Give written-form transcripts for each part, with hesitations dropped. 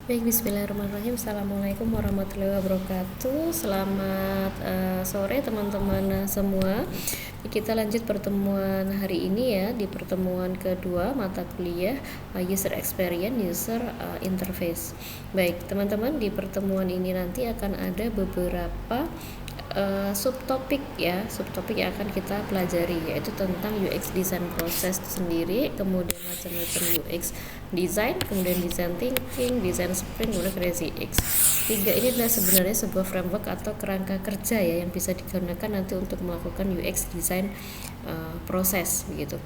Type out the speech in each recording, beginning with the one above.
Baik, bismillahirrahmanirrahim. Assalamualaikum warahmatullahi wabarakatuh. Selamat sore teman-teman semua. Kita lanjut pertemuan hari ini ya, di pertemuan kedua mata kuliah User Experience, User Interface. Baik, teman-teman, di pertemuan ini nanti akan ada beberapa subtopik yang akan kita pelajari, yaitu tentang UX design proses sendiri, kemudian macam-macam UX design, kemudian design thinking, design sprint, kemudian crazy X. Tiga ini adalah sebenarnya sebuah framework atau kerangka kerja ya yang bisa digunakan nanti untuk melakukan UX design proses begitu.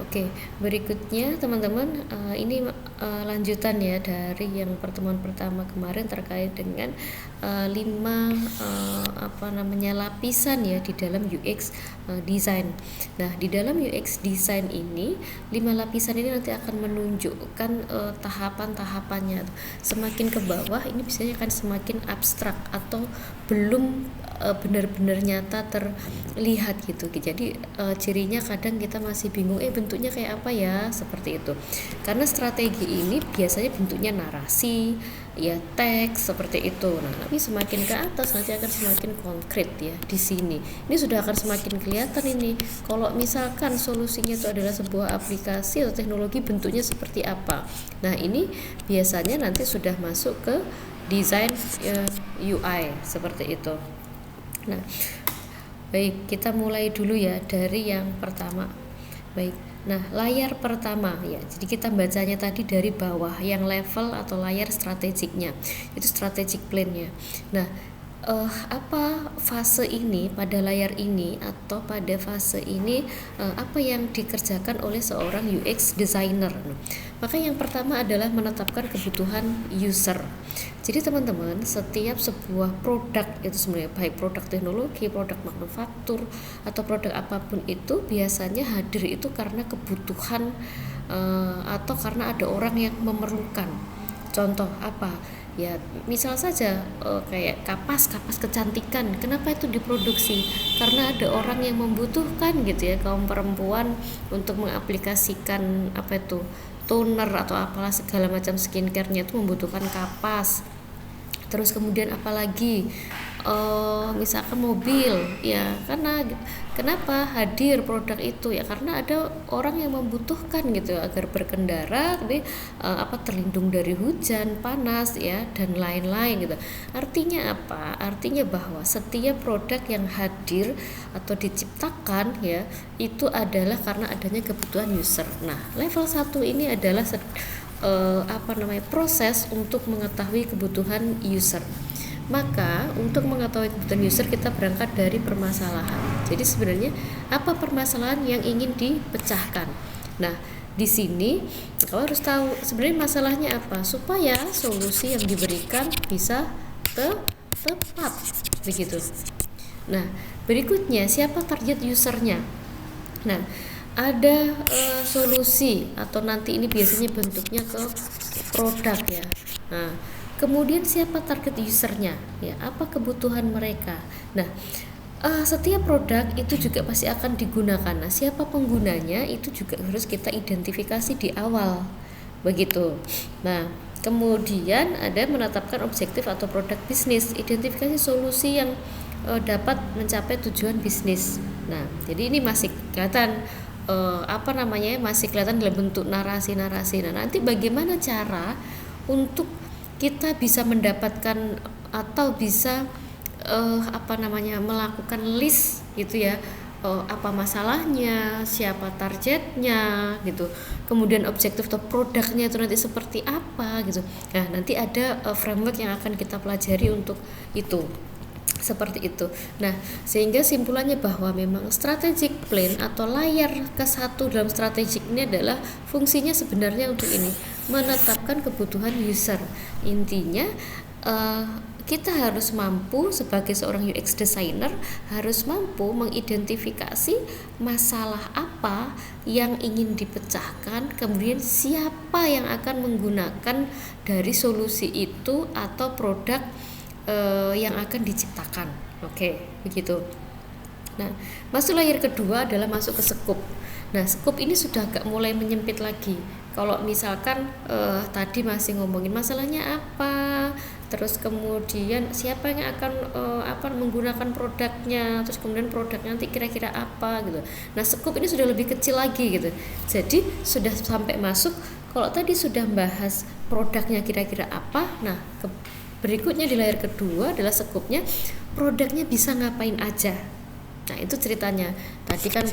Oke. Berikutnya teman-teman, ini lanjutan ya dari yang pertemuan pertama kemarin terkait dengan 5 lapisan ya di dalam UX design. Nah, di dalam UX design ini 5 lapisan ini nanti akan menunjukkan tahapan-tahapannya. Semakin ke bawah ini biasanya akan semakin abstrak atau belum benar-benar nyata terlihat gitu. Jadi cirinya kadang kita masih bingung bentuknya kayak apa ya, seperti itu. Karena strategi ini biasanya bentuknya narasi ya, teks seperti itu. Nah, tapi semakin ke atas nanti akan semakin konkret ya di sini. Ini sudah akan semakin kelihatan ini. Kalau misalkan solusinya itu adalah sebuah aplikasi atau teknologi, bentuknya seperti apa. Nah, ini biasanya nanti sudah masuk ke desain UI seperti itu. Nah, baik, kita mulai dulu ya dari yang pertama. Baik, nah layar pertama ya, jadi kita bacanya tadi dari bawah, yang level atau layar strategiknya, itu strategic plan-nya. Nah, apa fase ini pada layar ini atau pada fase ini, apa yang dikerjakan oleh seorang UX designer? Maka yang pertama adalah menetapkan kebutuhan user. Jadi teman-teman, setiap sebuah produk itu sebenarnya, baik produk teknologi, produk manufaktur, atau produk apapun itu biasanya hadir itu karena kebutuhan atau karena ada orang yang memerlukan. Contoh apa? Ya, misal saja kayak kapas kecantikan. Kenapa itu diproduksi? Karena ada orang yang membutuhkan gitu ya, kaum perempuan untuk mengaplikasikan toner atau apalah segala macam skincare-nya itu membutuhkan kapas. Terus kemudian apalagi misalkan mobil ya, karena kenapa hadir produk itu ya, karena ada orang yang membutuhkan gitu agar berkendara terlindung dari hujan, panas ya, dan lain-lain gitu. Artinya apa? Artinya bahwa setiap produk yang hadir atau diciptakan ya, itu adalah karena adanya kebutuhan user. Nah, level 1 ini adalah proses untuk mengetahui kebutuhan user. Maka untuk mengetahui kebutuhan user kita berangkat dari permasalahan. Jadi sebenarnya apa permasalahan yang ingin dipecahkan? Nah, di sini kau harus tahu sebenarnya masalahnya apa supaya solusi yang diberikan bisa tepat begitu. Nah, berikutnya siapa target usernya? Nah, ada solusi atau nanti ini biasanya bentuknya ke produk ya. Nah, kemudian siapa target usernya ya, apa kebutuhan mereka. Nah, setiap produk itu juga pasti akan digunakan. Nah, siapa penggunanya itu juga harus kita identifikasi di awal begitu. Nah, kemudian ada menetapkan objektif atau produk bisnis, identifikasi solusi yang dapat mencapai tujuan bisnis. Nah, jadi ini masih kelihatan masih kelihatan dalam bentuk narasi-narasi. Nah, nanti bagaimana cara untuk kita bisa mendapatkan atau bisa melakukan list gitu ya, apa masalahnya, siapa targetnya gitu, kemudian objektif atau produknya itu nanti seperti apa gitu. Nah, nanti ada framework yang akan kita pelajari untuk itu. Seperti itu. Nah, sehingga simpulannya bahwa memang strategic plan atau layar ke-1 dalam strategik ini adalah fungsinya sebenarnya untuk ini, menetapkan kebutuhan user. Intinya kita harus mampu sebagai seorang UX designer, harus mampu mengidentifikasi masalah apa yang ingin dipecahkan, kemudian siapa yang akan menggunakan dari solusi itu atau produk yang akan diciptakan. Oke, begitu. Nah, masuk layar kedua adalah masuk ke scope. Nah, scope ini sudah agak mulai menyempit lagi. Kalau misalkan tadi masih ngomongin masalahnya apa, terus kemudian siapa yang akan menggunakan produknya, terus kemudian produknya nanti kira-kira apa gitu. Nah, scope ini sudah lebih kecil lagi gitu. Jadi sudah sampai masuk, kalau tadi sudah bahas produknya kira-kira apa, nah berikutnya di layar kedua adalah scope-nya, produknya bisa ngapain aja. Nah, itu ceritanya. Tadi kan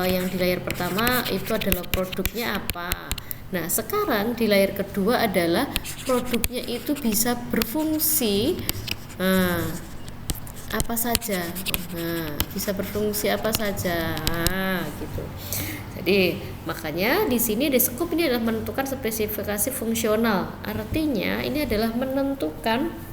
yang di layar pertama itu adalah produknya apa. Nah, sekarang di layar kedua adalah produknya itu bisa berfungsi apa saja. Nah, bisa berfungsi apa saja. Nah, gitu. Jadi, makanya di sini di scope ini adalah menentukan spesifikasi fungsional. Artinya, ini adalah menentukan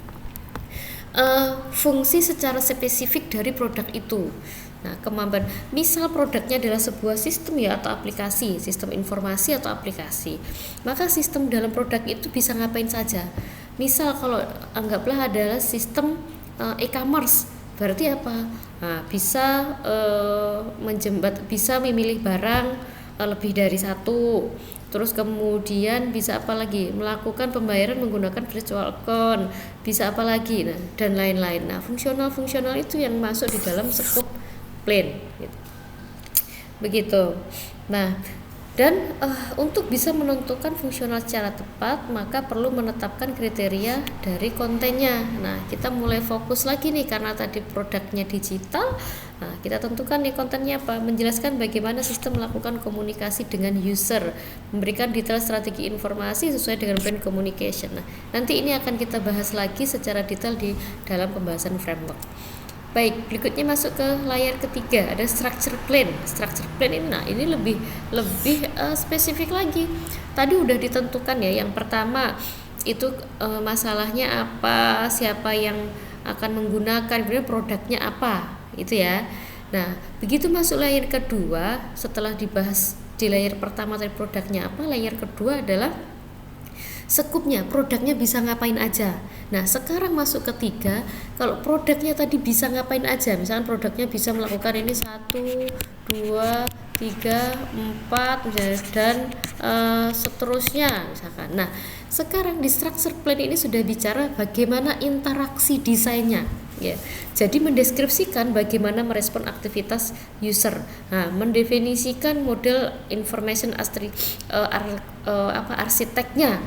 fungsi secara spesifik dari produk itu. Nah, kemampuan, misal produknya adalah sebuah sistem ya atau aplikasi, sistem informasi atau aplikasi, maka sistem dalam produk itu bisa ngapain saja. Misal kalau anggaplah adalah sistem e-commerce, berarti apa? Nah, bisa bisa memilih barang lebih dari satu. Terus kemudian bisa apa lagi? Melakukan pembayaran menggunakan virtual account. Bisa apa lagi? Nah, dan lain-lain. Nah, fungsional itu yang masuk di dalam scope plan gitu. Begitu. Nah, dan untuk bisa menentukan fungsional secara tepat, maka perlu menetapkan kriteria dari kontennya. Nah, kita mulai fokus lagi nih karena tadi produknya digital. Nah, kita tentukan nih kontennya apa, menjelaskan bagaimana sistem melakukan komunikasi dengan user, memberikan detail strategi informasi sesuai dengan brand communication. Nah, nanti ini akan kita bahas lagi secara detail di dalam pembahasan framework. Baik, berikutnya masuk ke layar ketiga, ada structure plan. Structure plan ini, nah ini lebih spesifik lagi. Tadi udah ditentukan ya, yang pertama itu masalahnya apa, siapa yang akan menggunakan, kemudian produknya apa, itu ya. Nah, begitu masuk layar kedua, setelah dibahas di layar pertama tadi produknya apa, layar kedua adalah sekupnya, produknya bisa ngapain aja. Nah, sekarang masuk ketiga, kalau produknya tadi bisa ngapain aja, misalkan produknya bisa melakukan ini 1, 2, 3, 4 dan seterusnya misalkan. Nah, sekarang di structure plan ini sudah bicara bagaimana interaksi desainnya ya. Jadi mendeskripsikan bagaimana merespon aktivitas user. Nah, mendefinisikan model information arsiteknya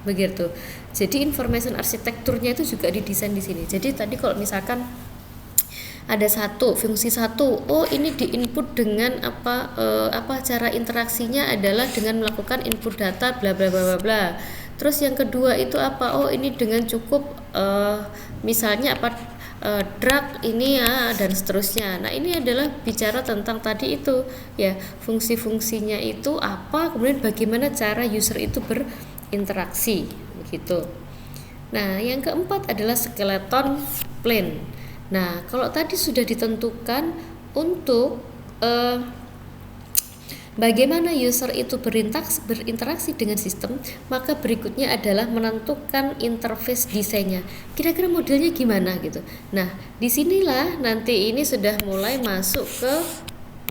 begitu. Jadi information arsitekturnya itu juga didesain di sini. Jadi tadi kalau misalkan ada fungsi satu, oh ini diinput dengan apa cara interaksinya adalah dengan melakukan input data bla bla bla bla bla. Terus yang kedua itu apa? Oh ini dengan cukup misalnya drag ini ya dan seterusnya. Nah, ini adalah bicara tentang tadi itu ya, fungsi-fungsinya itu apa, kemudian bagaimana cara user itu berinteraksi begitu. Nah, yang keempat adalah skeleton plan. Nah, kalau tadi sudah ditentukan untuk bagaimana user itu berinteraksi dengan sistem, maka berikutnya adalah menentukan interface desainnya. Kira-kira modelnya gimana gitu. Nah, disinilah nanti ini sudah mulai masuk ke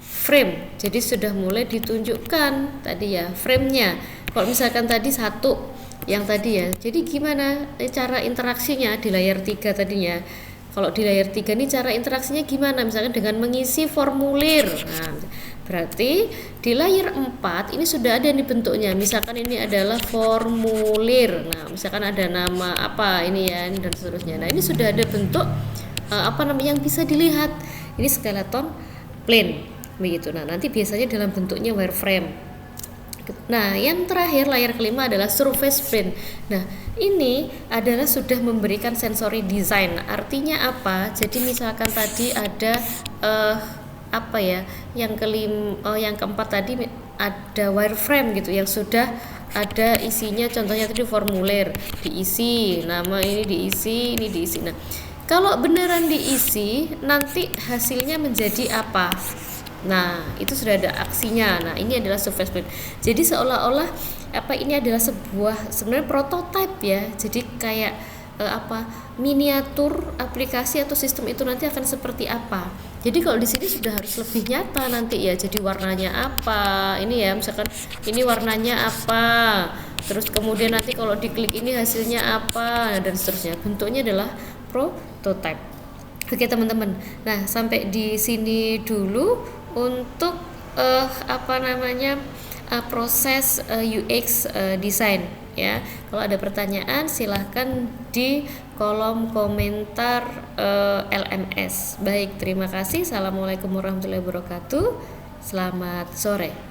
frame. Jadi sudah mulai ditunjukkan tadi ya frame-nya. Kalau misalkan tadi satu yang tadi ya, jadi gimana cara interaksinya di layar 3 tadinya. Kalau di layar 3 ini cara interaksinya gimana, misalkan dengan mengisi formulir. Nah, berarti di layar 4 ini sudah ada nih bentuknya, misalkan ini adalah formulir. Nah, misalkan ada nama apa ini ya dan seterusnya. Nah, ini sudah ada bentuk yang bisa dilihat. Ini skeleton plan begitu. Nah, nanti biasanya dalam bentuknya wireframe. Nah, yang terakhir layar kelima adalah surface plan. Nah, ini adalah sudah memberikan sensory design. Artinya apa? Jadi misalkan tadi ada yang keempat tadi ada wireframe gitu yang sudah ada isinya, contohnya tadi formulir diisi, nama ini diisi, ini diisi. Nah, kalau beneran diisi, nanti hasilnya menjadi apa? Nah, itu sudah ada aksinya. Nah, ini adalah surface plan. Jadi seolah-olah ini adalah sebuah sebenarnya prototipe ya. Jadi kayak miniatur aplikasi atau sistem itu nanti akan seperti apa. Jadi kalau di sini sudah harus lebih nyata nanti ya. Jadi warnanya apa? Ini ya, misalkan ini warnanya apa. Terus kemudian nanti kalau diklik ini hasilnya apa dan seterusnya. Bentuknya adalah prototype. Oke teman-teman. Nah, sampai di sini dulu untuk proses UX design ya. Kalau ada pertanyaan silahkan di kolom komentar LMS. Baik, terima kasih. Assalamualaikum warahmatullahi wabarakatuh. Selamat sore.